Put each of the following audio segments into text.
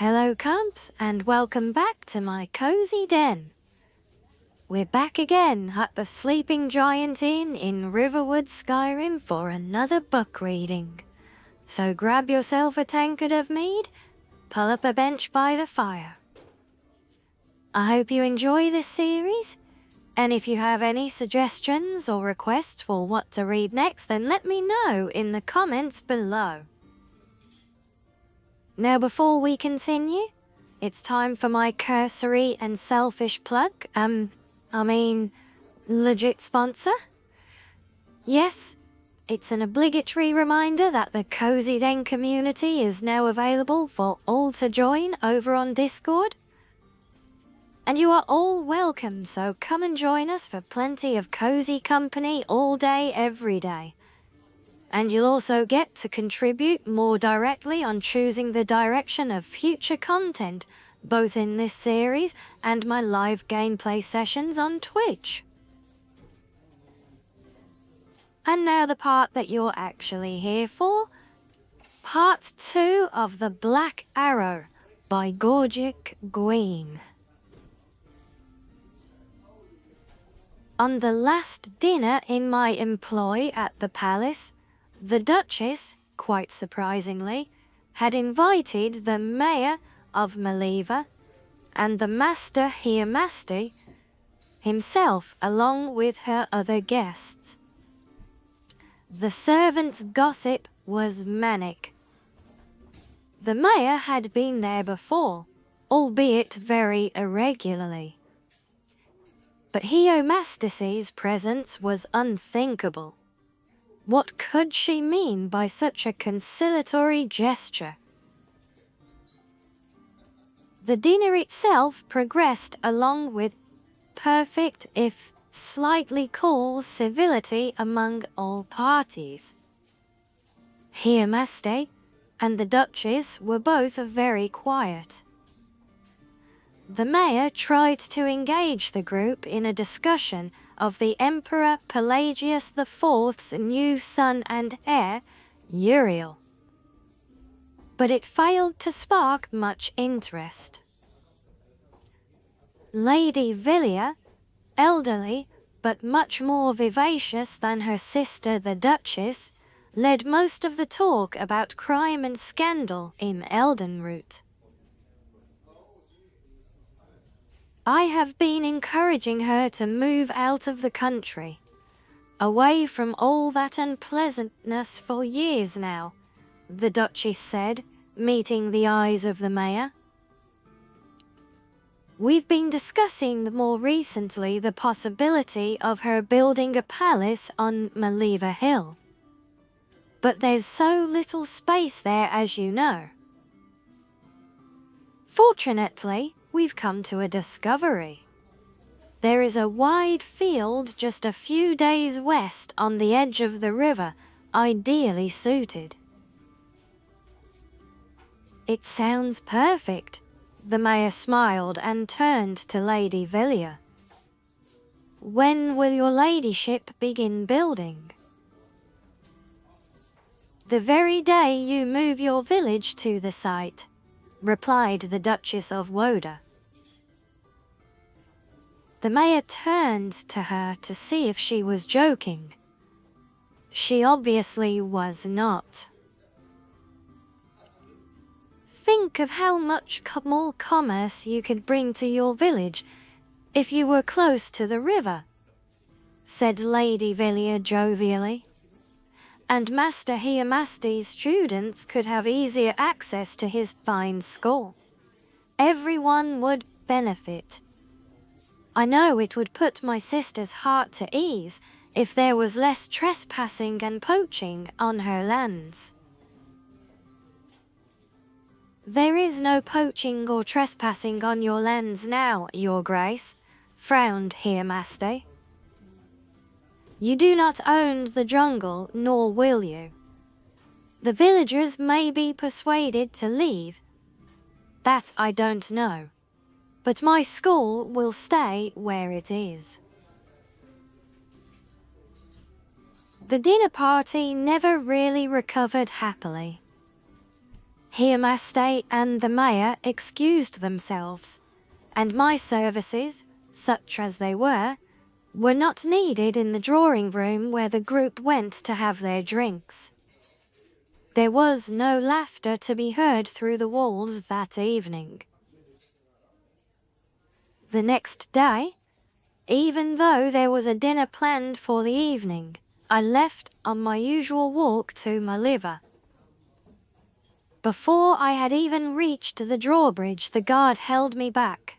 Hello cubs, and welcome back to my cozy den. We're back again at the Sleeping Giant Inn in Riverwood, Skyrim for another book reading. So grab yourself a tankard of mead, pull up a bench by the fire. I hope you enjoy this series, and if you have any suggestions or requests for what to read next, then let me know in the comments below. Now before we continue, it's time for my cursory and selfish plug. Legit sponsor. Yes, it's an obligatory reminder that the Cozy Den community is now available for all to join over on Discord. And you are all welcome, so come and join us for plenty of cozy company all day, every day. And you'll also get to contribute more directly on choosing the direction of future content, both in this series and my live gameplay sessions on Twitch. And now the part that you're actually here for, Part 2 of The Black Arrow by Gorgic Gwyn. On the last dinner in my employ at the palace, the Duchess, quite surprisingly, had invited the mayor of Maliva and the master Hiamasti himself along with her other guests. The servants' gossip was manic. The mayor had been there before, albeit very irregularly. But Hiamastisi's presence was unthinkable. What could she mean by such a conciliatory gesture? The dinner itself progressed along with perfect, if slightly cool, civility among all parties. Hiamasti and the Duchess were both very quiet. The mayor tried to engage the group in a discussion of the Emperor Pelagius IV's new son and heir, Uriel. But it failed to spark much interest. Lady Villia, elderly but much more vivacious than her sister the Duchess, led most of the talk about crime and scandal in Eldenroot. I have been encouraging her to move out of the country, away from all that unpleasantness for years now, the Duchess said, meeting the eyes of the mayor. We've been discussing more recently the possibility of her building a palace on Maliva Hill. But there's so little space there, as you know. Fortunately, we've come to a discovery. There is a wide field just a few days west on the edge of the river, ideally suited. It sounds perfect, the mayor smiled and turned to Lady Villia. When will your ladyship begin building? The very day you move your village to the site, replied the Duchess of Woda. The mayor turned to her to see if she was joking. She obviously was not. Think of how much more commerce you could bring to your village if you were close to the river, said Lady Villia jovially. And Master Hiamasti's students could have easier access to his fine school. Everyone would benefit. I know it would put my sister's heart to ease if there was less trespassing and poaching on her lands. There is no poaching or trespassing on your lands now, Your Grace, frowned Hiamasti. You do not own the jungle, nor will you. The villagers may be persuaded to leave. That I don't know. But my school will stay where it is. The dinner party never really recovered happily. Hiamaste and the mayor excused themselves, and my services, such as they were not needed in the drawing room where the group went to have their drinks. There was no laughter to be heard through the walls that evening. The next day, even though there was a dinner planned for the evening, I left on my usual walk to my liver. Before I had even reached the drawbridge, the guard held me back.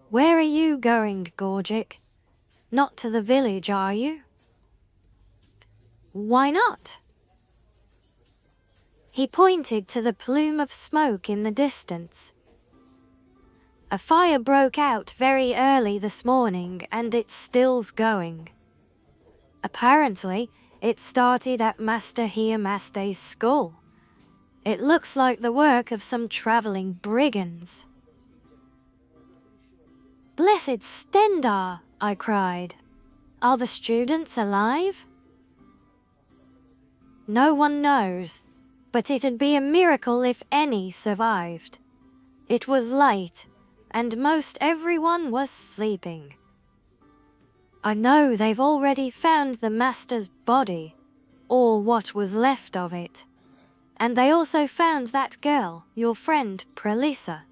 "Where are you going, Gorgic? Not to the village, are you?" "Why not?" He pointed to the plume of smoke in the distance. "A fire broke out very early this morning and it's still going. Apparently, it started at Master Hiamaste's school. It looks like the work of some traveling brigands." "Blessed Stendar!" I cried. "Are the students alive?" "No one knows, but it'd be a miracle if any survived. It was late, and most everyone was sleeping. I know they've already found the master's body, or what was left of it. And they also found that girl, your friend Prelissa."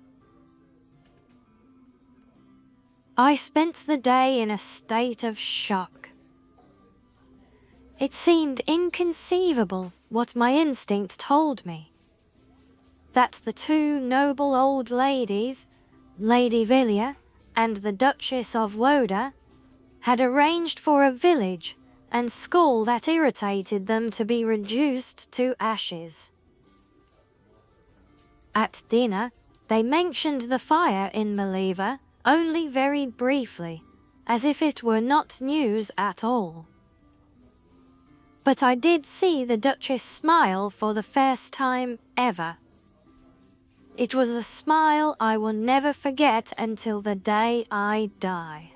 I spent the day in a state of shock. It seemed inconceivable what my instinct told me. That the two noble old ladies, Lady Villia and the Duchess of Woda, had arranged for a village and school that irritated them to be reduced to ashes. At dinner, they mentioned the fire in Maliva only very briefly, as if it were not news at all. But I did see the Duchess smile for the first time ever. It was a smile I will never forget until the day I die.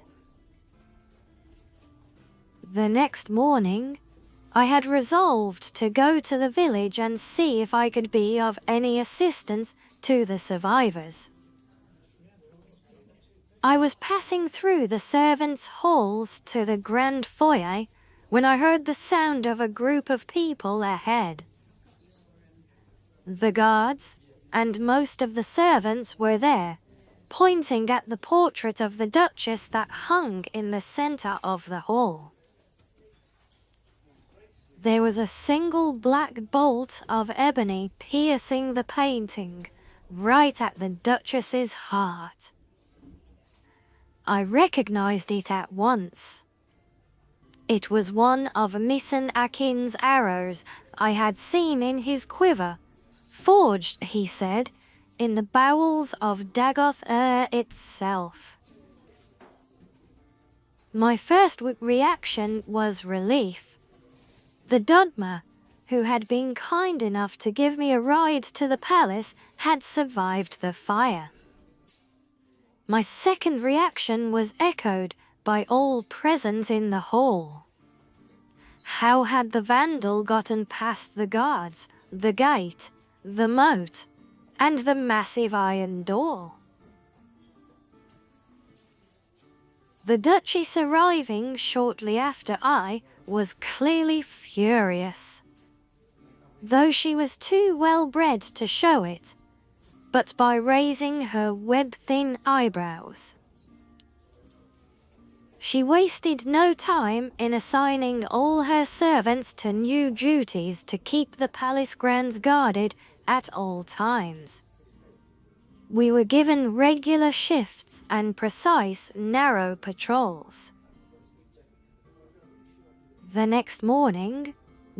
The next morning, I had resolved to go to the village and see if I could be of any assistance to the survivors. I was passing through the servants' halls to the grand foyer when I heard the sound of a group of people ahead. The guards and most of the servants were there, pointing at the portrait of the Duchess that hung in the center of the hall. There was a single black bolt of ebony piercing the painting, right at the Duchess's heart. I recognized it at once. It was one of Misan Akin's arrows I had seen in his quiver, forged, he said, in the bowels of Dagoth itself. My first reaction was relief. The Dudma, who had been kind enough to give me a ride to the palace, had survived the fire. My second reaction was echoed by all present in the hall. How had the vandal gotten past the guards, the gate, the moat, and the massive iron door? The Duchess arriving shortly after I was clearly furious, though she was too well bred to show it, but by raising her web-thin eyebrows. She wasted no time in assigning all her servants to new duties to keep the palace grounds guarded at all times. We were given regular shifts and precise, narrow patrols. The next morning,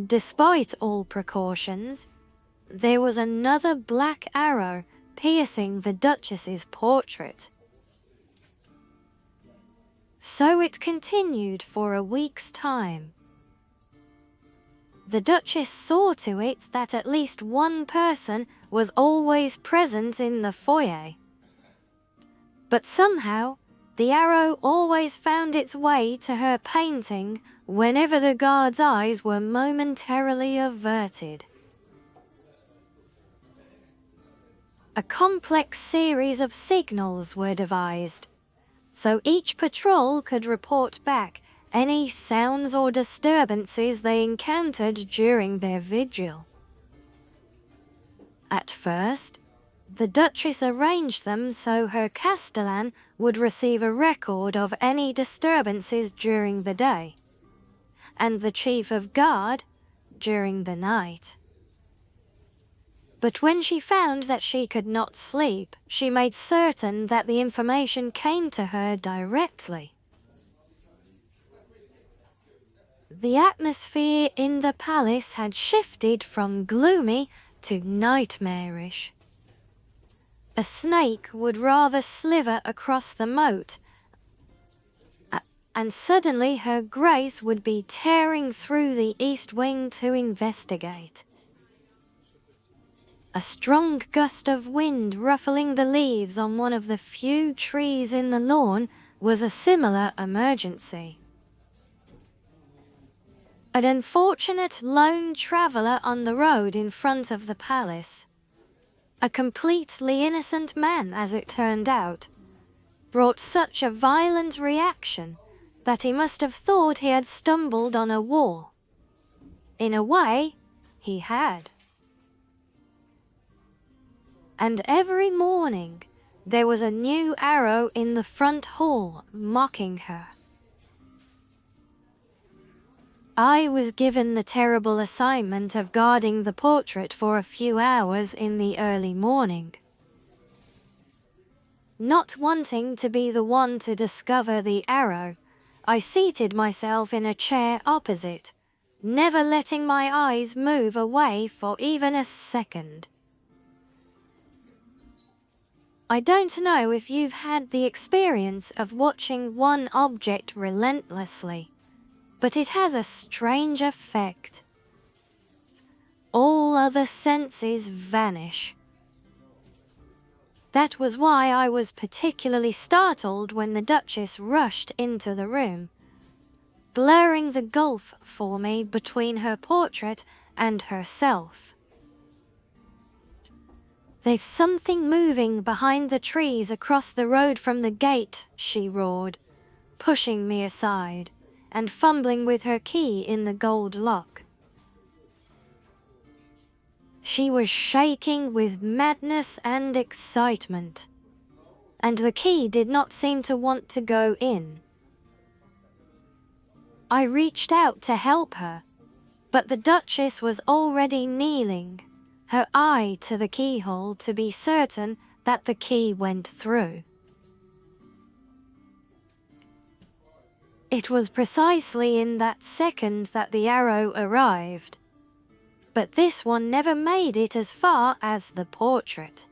despite all precautions, there was another black arrow piercing the Duchess's portrait. So it continued for a week's time. The Duchess saw to it that at least one person was always present in the foyer. But somehow, the arrow always found its way to her painting whenever the guard's eyes were momentarily averted. A complex series of signals were devised, so each patrol could report back any sounds or disturbances they encountered during their vigil. At first, the Duchess arranged them so her castellan would receive a record of any disturbances during the day, and the Chief of Guard during the night. But when she found that she could not sleep, she made certain that the information came to her directly. The atmosphere in the palace had shifted from gloomy to nightmarish. A snake would rather slither across the moat, and suddenly Her Grace would be tearing through the east wing to investigate. A strong gust of wind ruffling the leaves on one of the few trees in the lawn was a similar emergency. An unfortunate lone traveller on the road in front of the palace, a completely innocent man as it turned out, brought such a violent reaction that he must have thought he had stumbled on a wall. In a way, he had. And every morning there was a new arrow in the front hall mocking her. I was given the terrible assignment of guarding the portrait for a few hours in the early morning. Not wanting to be the one to discover the arrow, I seated myself in a chair opposite, never letting my eyes move away for even a second. I don't know if you've had the experience of watching one object relentlessly, but it has a strange effect. All other senses vanish. That was why I was particularly startled when the Duchess rushed into the room, blurring the gulf for me between her portrait and herself. "There's something moving behind the trees across the road from the gate," she roared, pushing me aside and fumbling with her key in the gold lock. She was shaking with madness and excitement, and the key did not seem to want to go in. I reached out to help her, but the Duchess was already kneeling, her eye to the keyhole to be certain that the key went through. It was precisely in that second that the arrow arrived, but this one never made it as far as the portrait.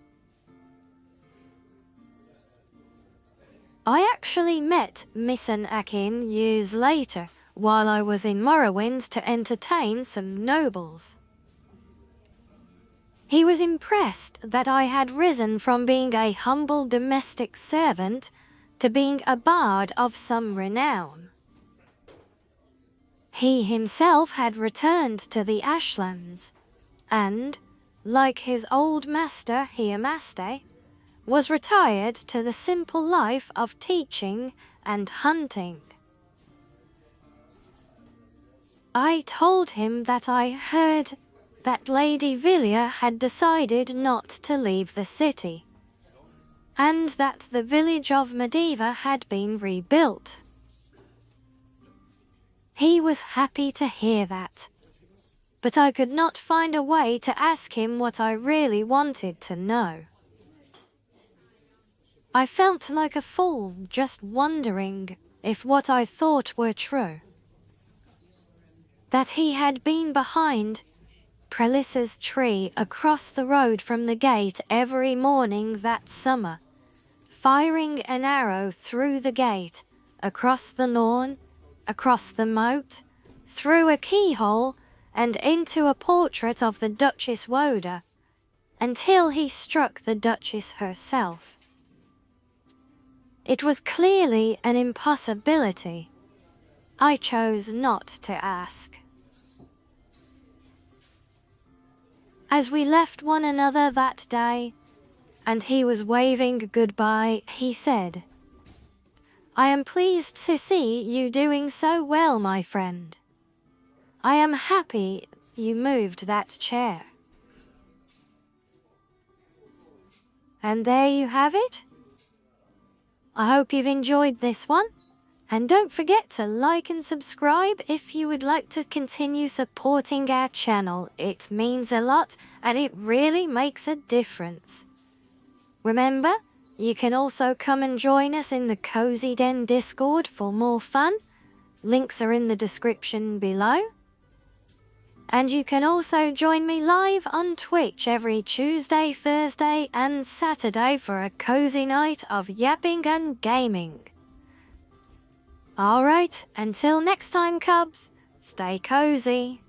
I actually met Missan Akin years later while I was in Morrowind to entertain some nobles. He was impressed that I had risen from being a humble domestic servant to being a bard of some renown. He himself had returned to the Ashlands, and, like his old master Hiamaste, was retired to the simple life of teaching and hunting. I told him that I heard that Lady Villia had decided not to leave the city, and that the village of Medivh had been rebuilt. He was happy to hear that, but I could not find a way to ask him what I really wanted to know. I felt like a fool just wondering if what I thought were true. That he had been behind Prelissa's tree across the road from the gate every morning that summer, firing an arrow through the gate, across the lawn, across the moat, through a keyhole, and into a portrait of the Duchess Woda, until he struck the Duchess herself. It was clearly an impossibility. I chose not to ask. As we left one another that day, and he was waving goodbye, he said, "I am pleased to see you doing so well, my friend. I am happy you moved that chair." And there you have it. I hope you've enjoyed this one. And don't forget to like and subscribe if you would like to continue supporting our channel. It means a lot and it really makes a difference. Remember, you can also come and join us in the Cozy Den Discord for more fun. Links are in the description below. And you can also join me live on Twitch every Tuesday, Thursday and Saturday for a cozy night of yapping and gaming. Alright, until next time, Cubs, stay cozy.